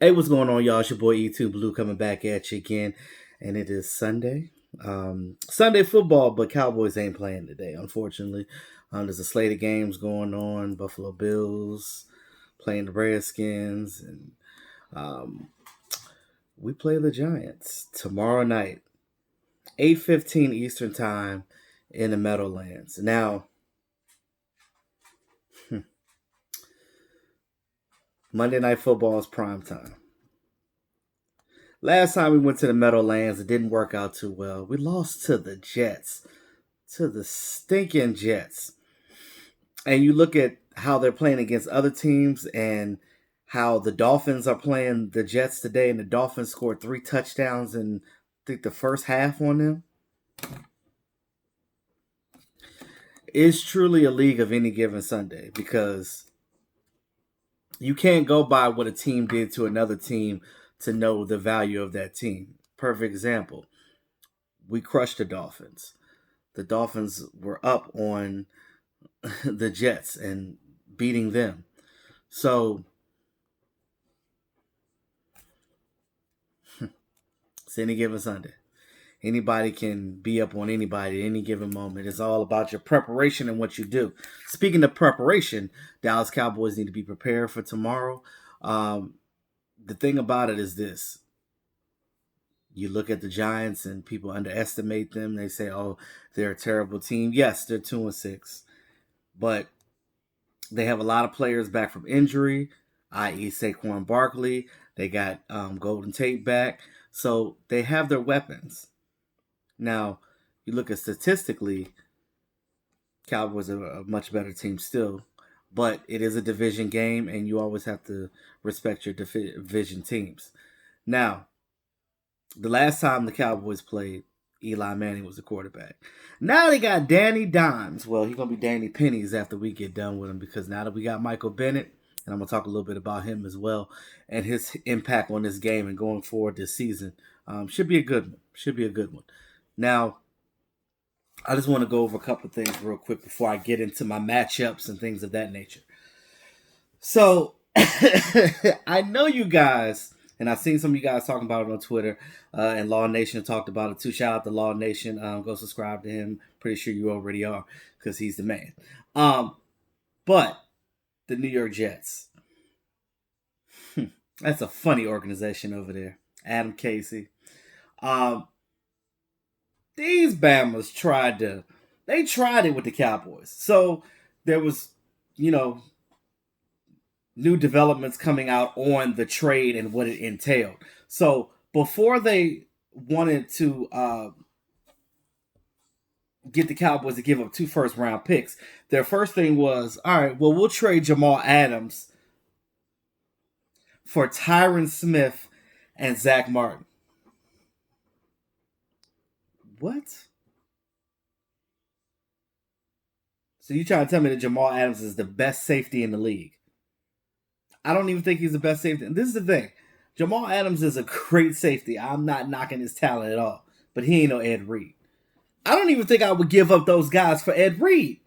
Hey, what's going on, y'all? It's your boy E2 Blue coming back at you again, and it is Sunday. Sunday football, but Cowboys ain't playing today, unfortunately. There's a slate of games going on. Buffalo Bills playing the Redskins, and um, we play the Giants tomorrow night, 8:15 Eastern Time in the Meadowlands. Now, Monday Night Football is prime time. Last time we went to the Meadowlands, it didn't work out too well. We lost to the Jets, to the stinking Jets. And you look at how they're playing against other teams and how the Dolphins are playing the Jets today, and the Dolphins scored 3 touchdowns in, I think, the first half on them. It's truly a league of any given Sunday because you can't go by what a team did to another team to know the value of that team. Perfect example. We crushed the Dolphins. The Dolphins were up on the Jets and beating them. So it's any given Sunday. Anybody can be up on anybody at any given moment. It's all about your preparation and what you do. Speaking of preparation, Dallas Cowboys need to be prepared for tomorrow. Um, the thing about it is this. You look at the Giants and people underestimate them. They say, oh, they're a terrible team. Yes, they're 2-6. But they have a lot of players back from injury, i.e., Saquon Barkley. They got Golden Tate back. So they have their weapons. Now, you look at statistically, Cowboys are a much better team still, but it is a division game, and you always have to respect your division teams. Now, the last time the Cowboys played, Eli Manning was the quarterback. Now they got Danny Dimes. Well, he's gonna be Danny Pennies after we get done with him because now that we got Michael Bennett, and I'm gonna talk a little bit about him as well and his impact on this game and going forward this season, should be a good one. Should be a good one. Now, I just want to go over a couple of things real quick before I get into my matchups and things of that nature. So, I know you guys, and I've seen some of you guys talking about it on Twitter, and Law Nation talked about it too. Shout out to Law Nation. Go subscribe to him. Pretty sure you already are because he's the man. But the New York Jets. That's a funny organization over there. Adam Casey. Um, these Bammers tried it with the Cowboys. So there was, you know, new developments coming out on the trade and what it entailed. So before they wanted to get the Cowboys to give up 2 first-round picks, their first thing was, all right, well, we'll trade Jamal Adams for Tyron Smith and Zach Martin. What? So you trying to tell me that Jamal Adams is the best safety in the league? I don't even think he's the best safety. And this is the thing. Jamal Adams is a great safety. I'm not knocking his talent at all. But he ain't no Ed Reed. I don't even think I would give up those guys for Ed Reed.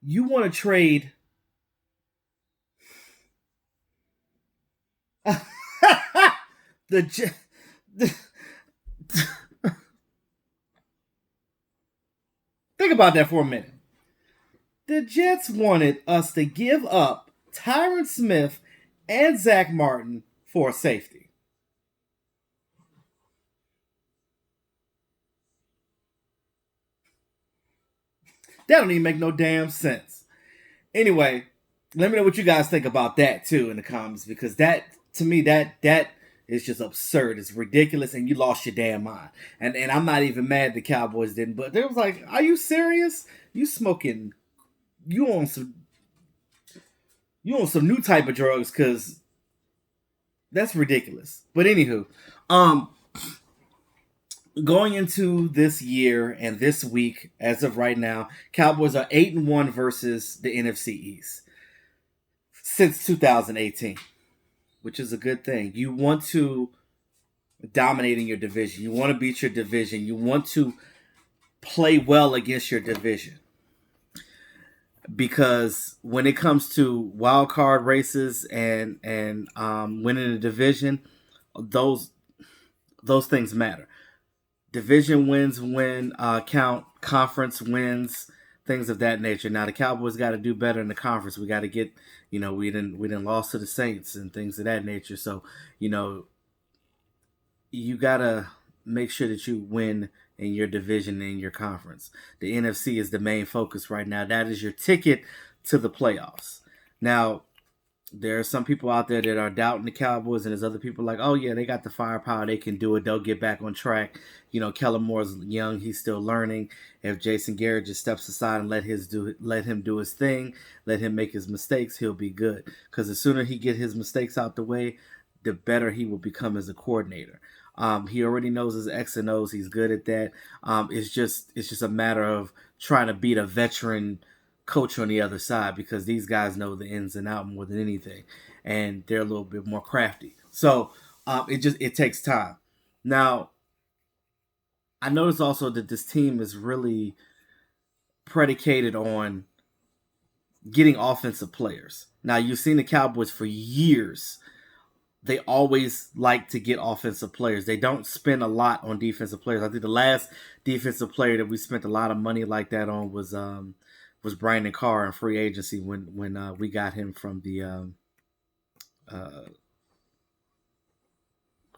You want to trade the, think about that for a minute. The Jets wanted us to give up Tyron Smith and Zach Martin for safety. That don't even make no damn sense. Anyway, let me know what you guys think about that too in the comments because that to me that is just absurd. It's ridiculous, and you lost your damn mind. And I'm not even mad the Cowboys didn't, but they was like, "Are you serious? You smoking? You on some? You on some new type of drugs? Because that's ridiculous." But anywho, um, going into this year and this week, as of right now, Cowboys are 8-1 versus the NFC East since 2018, which is a good thing. You want to dominate in your division. You want to beat your division. You want to play well against your division. because when it comes to wild card races and winning a division, those those things matter. Division wins count, conference wins, things of that nature. Now the Cowboys got to do better in the conference. We got to get, we didn't lost to the Saints and things of that nature. So you know you got to make sure that you win in your division and in your conference. The NFC is the main focus right now. That is your ticket to the playoffs. Now, there are some people out there that are doubting the Cowboys, and there's other people like, oh yeah, they got the firepower, they can do it, they'll get back on track. Kellen Moore's young, he's still learning. If Jason Garrett just steps aside and let him do his thing, let him make his mistakes, he'll be good. Because the sooner he get his mistakes out the way, the better he will become as a coordinator. He already knows his X and O's. He's good at that. It's just a matter of trying to beat a veteran coach on the other side, because these guys know the ins and out more than anything, and they're a little bit more crafty. So it takes time. Now, I notice also that this team is really predicated on getting offensive players. Now, you've seen the Cowboys for years. They always like to get offensive players. They don't spend a lot on defensive players. I think the last defensive player that we spent a lot of money like that on was Brandon Carr in free agency when we got him from the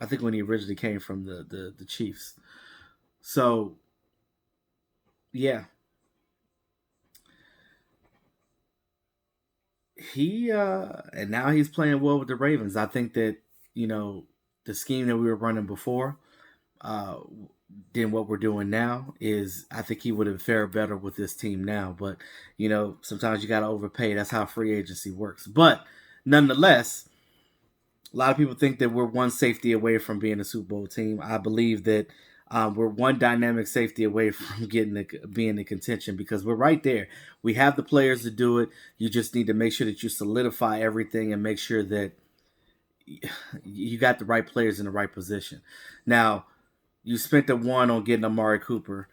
I think when he originally came from the Chiefs. So yeah, he and now he's playing well with the Ravens. I think that the scheme that we were running before, uh, than what we're doing now, is I think he would have fared better with this team now. But sometimes you got to overpay. That's how free agency works. But nonetheless, a lot of people think that we're one safety away from being a Super Bowl team. I believe that we're one dynamic safety away from being in contention, because we're right there. We have the players to do it. You just need to make sure that you solidify everything and make sure that you got the right players in the right position. Now, you spent the one on getting Amari Cooper.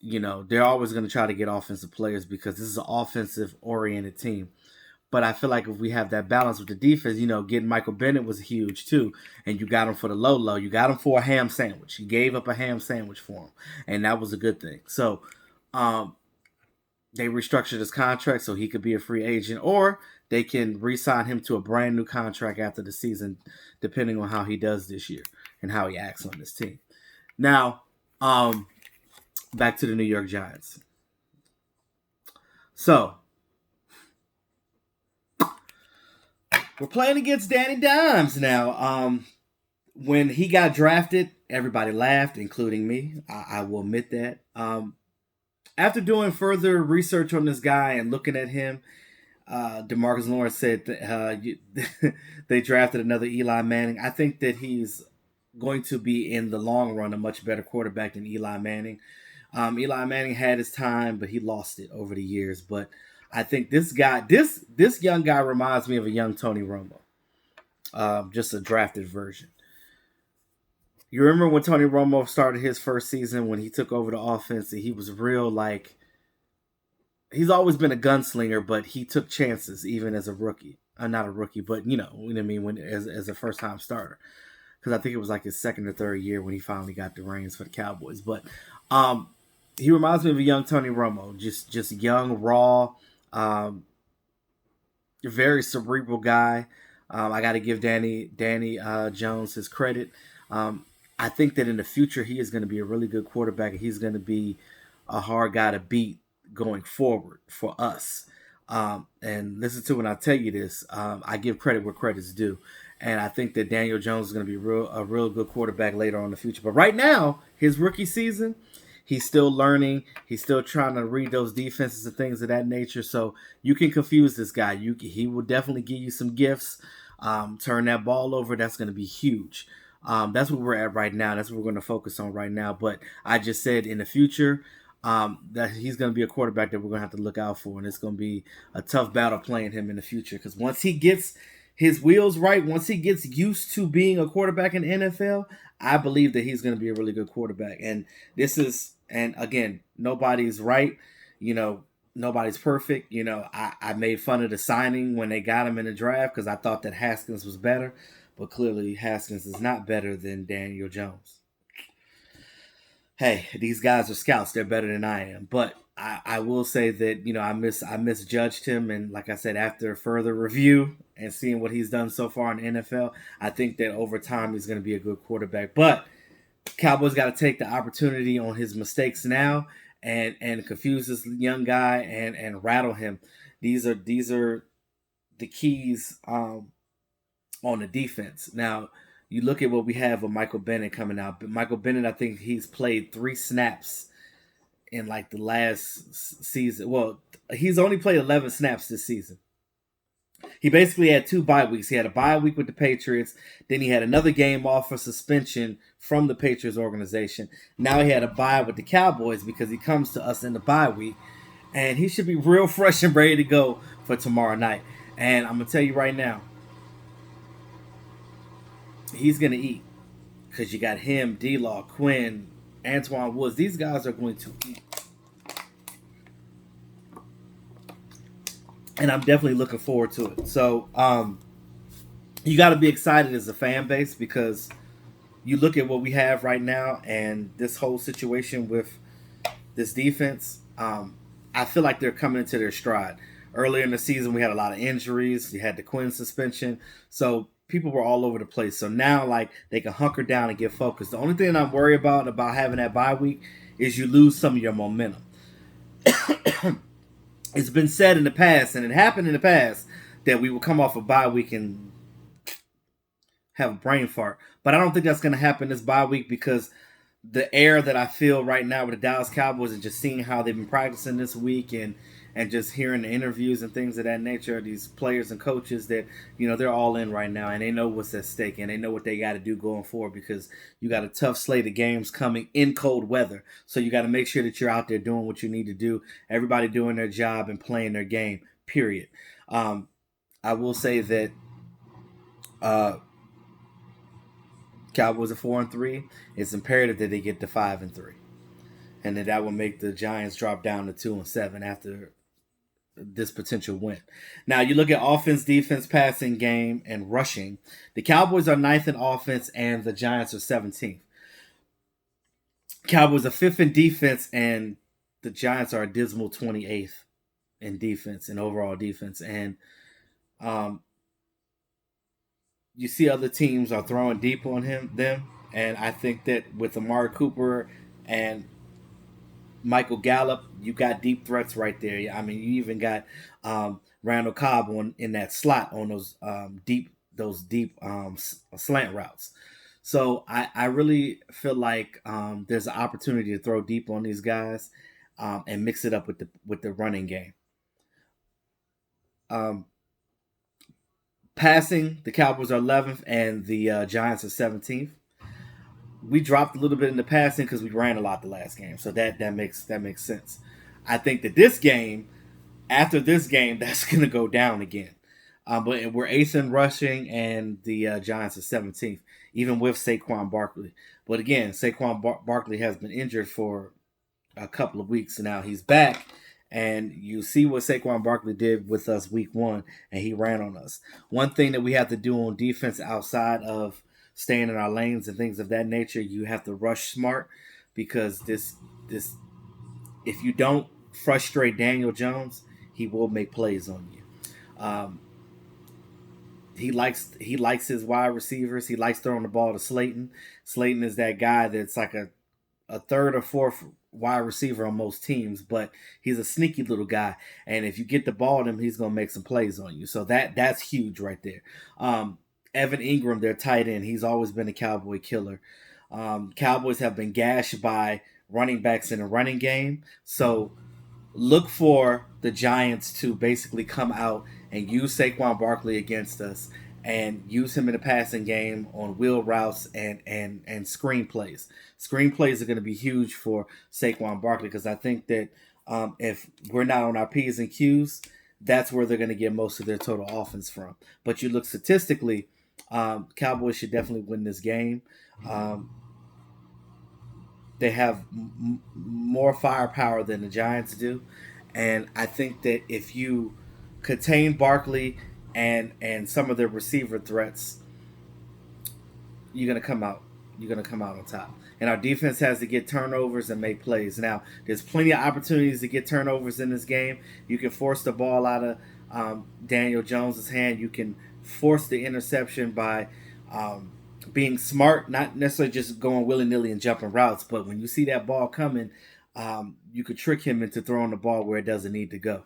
They're always going to try to get offensive players because this is an offensive oriented team. But I feel like if we have that balance with the defense, getting Michael Bennett was huge too. And you got him for the low. You got him for a ham sandwich. You gave up a ham sandwich for him. And that was a good thing. So they restructured his contract so he could be a free agent, or they can re-sign him to a brand new contract after the season, depending on how he does this year and how he acts on this team. Now, back to the New York Giants. So, we're playing against Danny Dimes now. When he got drafted, everybody laughed, including me. I will admit that. After doing further research on this guy and looking at him, DeMarcus Lawrence said that, they drafted another Eli Manning. I think that he's going to be, in the long run, a much better quarterback than Eli Manning. Eli Manning had his time, but he lost it over the years. But I think this young guy reminds me of a young Tony Romo, just a drafted version. You remember when Tony Romo started his first season, when he took over the offense, and he was real, like, he's always been a gunslinger, but he took chances even as a rookie. Not a rookie, but you know what I mean, when as a first time starter. Because I think it was like his second or third year when he finally got the reins for the Cowboys. But he reminds me of a young Tony Romo, just young, raw, very cerebral guy. I got to give Danny Jones his credit. I think that in the future he is going to be a really good quarterback, and he's going to be a hard guy to beat going forward for us. And listen to when I tell you this, I give credit where credit's due. And I think that Daniel Jones is going to be a real good quarterback later on in the future. But right now, his rookie season, he's still learning. He's still trying to read those defenses and things of that nature. So you can confuse this guy. He will definitely give you some gifts. Turn that ball over. That's going to be huge. That's where we're at right now. That's what we're going to focus on right now. But I just said in the future, that he's going to be a quarterback that we're going to have to look out for. And it's going to be a tough battle playing him in the future. Because once he gets his wheels right, once he gets used to being a quarterback in the NFL, I believe that he's going to be a really good quarterback. And again, nobody's right. You know, nobody's perfect. I made fun of the signing when they got him in the draft because I thought that Haskins was better, but clearly Haskins is not better than Daniel Jones. Hey, these guys are scouts; they're better than I am. But I will say that I misjudged him, and like I said, after further review and seeing what he's done so far in the NFL, I think that over time he's going to be a good quarterback. But Cowboys got to take the opportunity on his mistakes now and confuse this young guy and rattle him. These are the keys on the defense. Now you look at what we have with Michael Bennett coming out. But Michael Bennett, I think he's played 3 snaps in like the last season. Well, he's only played 11 snaps this season. He basically had 2 bye weeks. He had a bye week with the Patriots. Then he had another game off for suspension from the Patriots organization. Now he had a bye with the Cowboys because he comes to us in the bye week. And he should be real fresh and ready to go for tomorrow night. And I'm going to tell you right now, he's going to eat. Because you got him, D-Law, Quinn, Antoine Woods. These guys are going to eat. And I'm definitely looking forward to it. So, you got to be excited as a fan base because you look at what we have right now and this whole situation with this defense. I feel like they're coming into their stride. Earlier in the season, we had a lot of injuries. We had the Quinn suspension, so people were all over the place. So now, like, they can hunker down and get focused. The only thing I'm worried about having that bye week is you lose some of your momentum. It's been said in the past, and it happened in the past, that we would come off a bye week and have a brain fart. But I don't think that's going to happen this bye week because the air that I feel right now with the Dallas Cowboys and just seeing how they've been practicing this week and just hearing the interviews and things of that nature, these players and coaches that they're all in right now and they know what's at stake and they know what they got to do going forward because you got a tough slate of games coming in cold weather. So you got to make sure that you're out there doing what you need to do. Everybody doing their job and playing their game. Period. I will say that uh, Cowboys are 4-3. It's imperative that they get to 5-3, and that will make the Giants drop down to 2-7 after this potential win. Now you look at offense, defense, passing game, and rushing. The Cowboys are ninth in offense, and the Giants are 17th. Cowboys are fifth in defense, and the Giants are a dismal 28th in defense and overall defense. And um, you see other teams are throwing deep on them, and I think that with Amari Cooper and Michael Gallup, you got deep threats right there. I mean, you even got Randall Cobb in that slot on those deep slant routes. So I really feel like there's an opportunity to throw deep on these guys and mix it up with the running game. Um, Passing, the Cowboys are 11th and the Giants are 17th. We dropped a little bit in the passing because we ran a lot the last game, so that makes sense. I think that after this game, that's going to go down again. But we're eighth in rushing, and the Giants are 17th, even with Saquon Barkley. But again, Saquon Barkley has been injured for a couple of weeks now. He's back, and you see what Saquon Barkley did with us week 1, and he ran on us. One thing that we have to do on defense outside of staying in our lanes and things of that nature, you have to rush smart because this if you don't frustrate Daniel Jones, he will make plays on you. Um, he likes his wide receivers. He likes throwing the ball to Slayton. Slayton is that guy that's like a third or fourth wide receiver on most teams, but he's a sneaky little guy. And if you get the ball to him, he's gonna make some plays on you. So that's huge right there. Evan Ingram, their tight end, he's always been a Cowboy killer. Cowboys have been gashed by running backs in the running game. So look for the Giants to basically come out and use Saquon Barkley against us and use him in the passing game on wheel routes and screenplays. Screenplays are going to be huge for Saquon Barkley because I think that if we're not on our P's and Q's, that's where they're going to get most of their total offense from. But you look statistically, Cowboys should definitely win this game. Um, they have more firepower than the Giants do, And I think that if you contain Barkley and some of the receiver threats, you're gonna come out. You're gonna come out on top. And our defense has to get turnovers and make plays. Now, there's plenty of opportunities to get turnovers in this game. You can force the ball out of Daniel Jones's hand. You can force the interception by um, being smart, not necessarily just going willy nilly and jumping routes. But when you see that ball coming, you could trick him into throwing the ball where it doesn't need to go.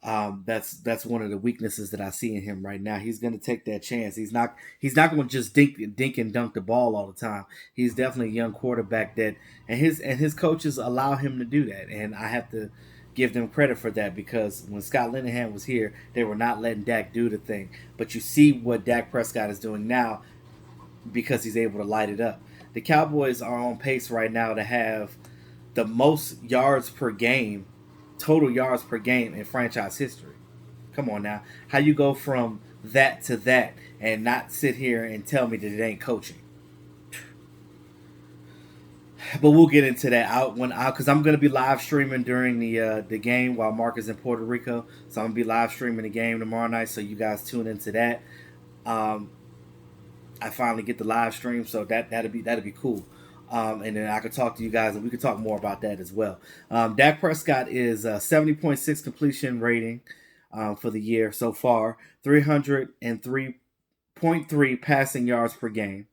That's one of the weaknesses that I see in him right now. He's going to take that chance. He's not going to just dink and dunk the ball all the time. He's definitely a young quarterback that and his coaches allow him to do that, and I have to give them credit for that because when Scott Linehan was here, they were not letting Dak do the thing. But you see what Dak Prescott is doing now because he's able to light it up. The Cowboys are on pace right now to have the most yards per game, total yards per game in franchise history. Come on now. How you go from that to that and not sit here and tell me that it ain't coaching? But we'll get into that out when out because I'm gonna be live streaming during the game while Mark is in Puerto Rico. So I'm gonna be live streaming the game tomorrow night. So you guys tune into that. Um, I finally get the live stream, so that'd be cool. And then I could talk to you guys, and we could talk more about that as well. Dak Prescott is 70.6 completion rating for the year so far, 303.3 passing yards per game.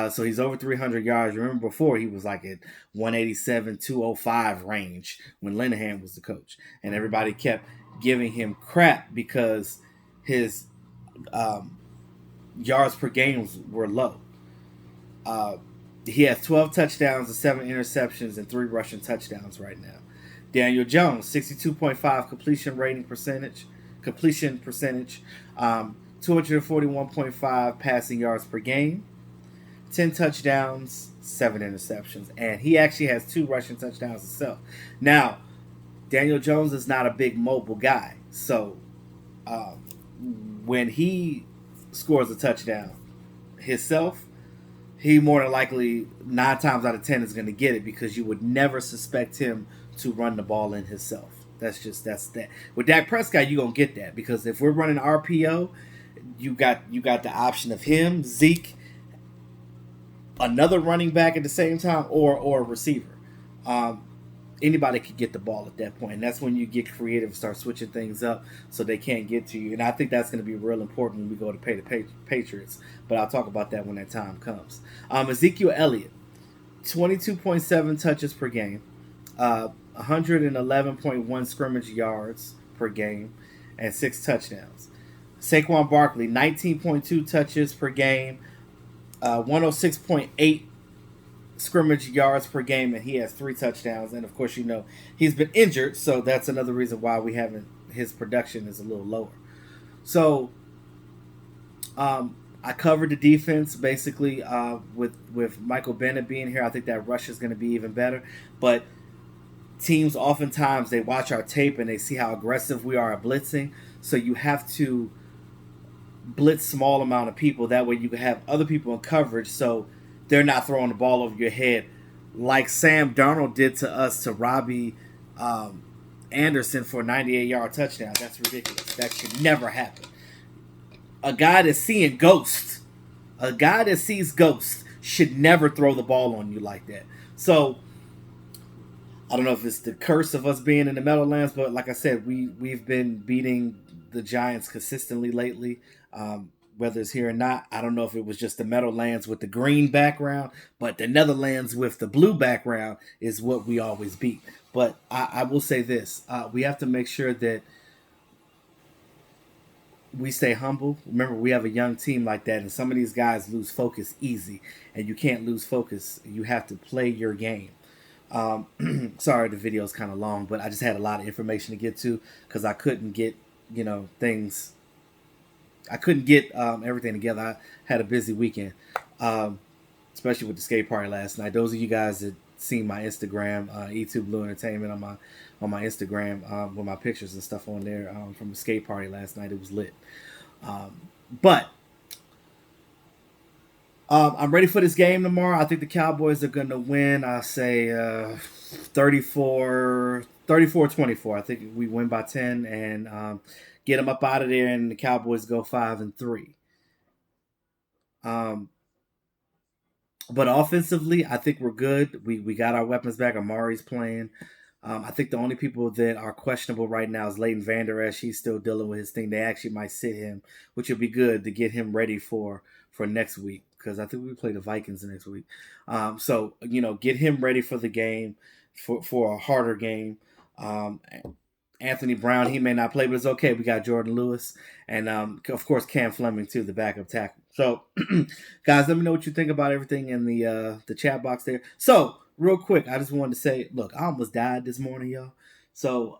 So he's over 300 yards. Remember before he was like at 187, 205 range when Linehan was the coach, and everybody kept giving him crap because his um, yards per game were low. Uh, he has 12 touchdowns and 7 interceptions and 3 rushing touchdowns right now. Daniel Jones, 62.5 completion percentage, 241.5 passing yards per game, 10 touchdowns, 7 interceptions, and he actually has 2 rushing touchdowns himself. Now, Daniel Jones is not a big mobile guy, so um, when he scores a touchdown himself, he more than likely 9 times out of 10 is going to get it because you would never suspect him to run the ball in himself. That's that. With Dak Prescott, you are gonna get that because if we're running RPO, you got the option of him, Zeke, another running back at the same time, or a receiver. Um, Anybody could get the ball at that point, and that's when you get creative and start switching things up so they can't get to you. And I think that's going to be real important when we go to pay the Patriots. But I'll talk about that when that time comes. Ezekiel Elliott, 22.7 touches per game, 111.1 scrimmage yards per game, and 6 touchdowns. Saquon Barkley, 19.2 touches per game, 106.8 scrimmage yards per game, and he has 3 touchdowns. And of course, he's been injured, so that's another reason why we haven't. His production is a little lower. So, I covered the defense basically with Michael Bennett being here. I think that rush is going to be even better. But teams oftentimes they watch our tape and they see how aggressive we are at blitzing. So you have to blitz small amount of people. That way you can have other people in coverage. So they're not throwing the ball over your head like Sam Darnold did to us to Robbie Anderson for a 98-yard touchdown. That's ridiculous. That should never happen. A guy that's seeing ghosts, a guy that sees ghosts should never throw the ball on you like that. So I don't know if it's the curse of us being in the Meadowlands, but like I said, we've been beating the Giants consistently lately. Whether it's here or not, I don't know if it was just the Meadowlands with the green background, but the Netherlands with the blue background is what we always beat. But I will say this: we have to make sure that we stay humble. Remember, we have a young team like that, and some of these guys lose focus easy, and you can't lose focus. You have to play your game. Sorry, the video is kind of long, but I just had a lot of information to get to because I couldn't get things. I couldn't get everything together. I had a busy weekend, especially with the skate party last night. Those of you guys that seen my Instagram, E2 Blue Entertainment on my Instagram with my pictures and stuff on there from the skate party last night. It was lit. But I'm ready for this game tomorrow. I think the Cowboys are going to win. I say 34-24. I think we win by 10 and get them up out of there, and the Cowboys go 5-3. Um, but offensively, I think we're good. We got our weapons back. Amari's playing. I think the only people that are questionable right now is Leighton Vander Esch. He's still dealing with his thing. They actually might sit him, which would be good to get him ready for next week, because I think we play the Vikings next week. So get him ready for the game, for a harder game. Um, Anthony Brown, he may not play, but it's okay. We got Jordan Lewis and of course Cam Fleming too, the backup tackle. So, guys, let me know what you think about everything in the chat box there. So, real quick, I just wanted to say, look, I almost died this morning, y'all. So,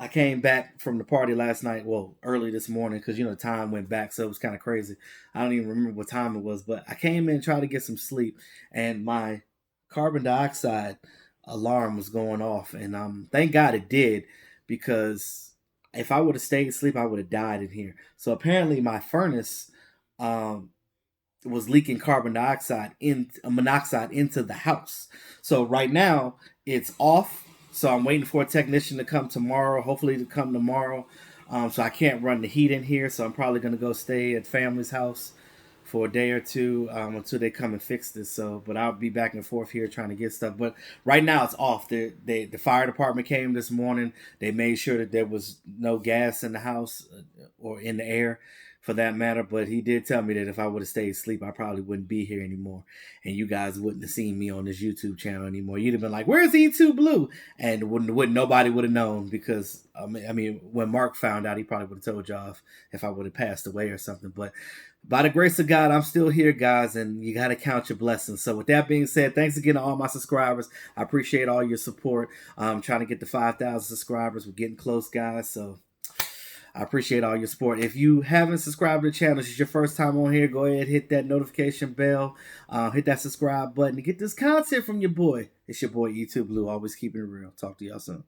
I came back from the party last night, well, early this morning, because time went back, so it was kind of crazy. I don't even remember what time it was, but I came in trying to get some sleep, and my carbon dioxide alarm was going off, and thank God it did, because if I would have stayed asleep, I would have died in here. So apparently, my furnace um, was leaking carbon dioxide in monoxide into the house. So right now it's off. So I'm waiting for a technician to come tomorrow. Hopefully to come tomorrow. So I can't run the heat in here. So I'm probably gonna go stay at family's house for a day or two until they come and fix this. So, but I'll be back and forth here trying to get stuff. But right now it's off. The fire department came this morning. They made sure that there was no gas in the house or in the air, for that matter. But he did tell me that if I would have stayed asleep, I probably wouldn't be here anymore, and you guys wouldn't have seen me on this YouTube channel anymore. You'd have been like, "Where's E2 Blue?" And wouldn't nobody would have known, because I mean, when Mark found out, he probably would have told y'all if I would have passed away or something. But by the grace of God, I'm still here, guys, and you got to count your blessings. So with that being said, thanks again to all my subscribers. I appreciate all your support. I'm trying to get to 5,000 subscribers. We're getting close, guys. So I appreciate all your support. If you haven't subscribed to the channel, this is your first time on here, go ahead, hit that notification bell, hit that subscribe button to get this content from your boy. It's your boy E2 Blue, always keeping it real. Talk to y'all soon.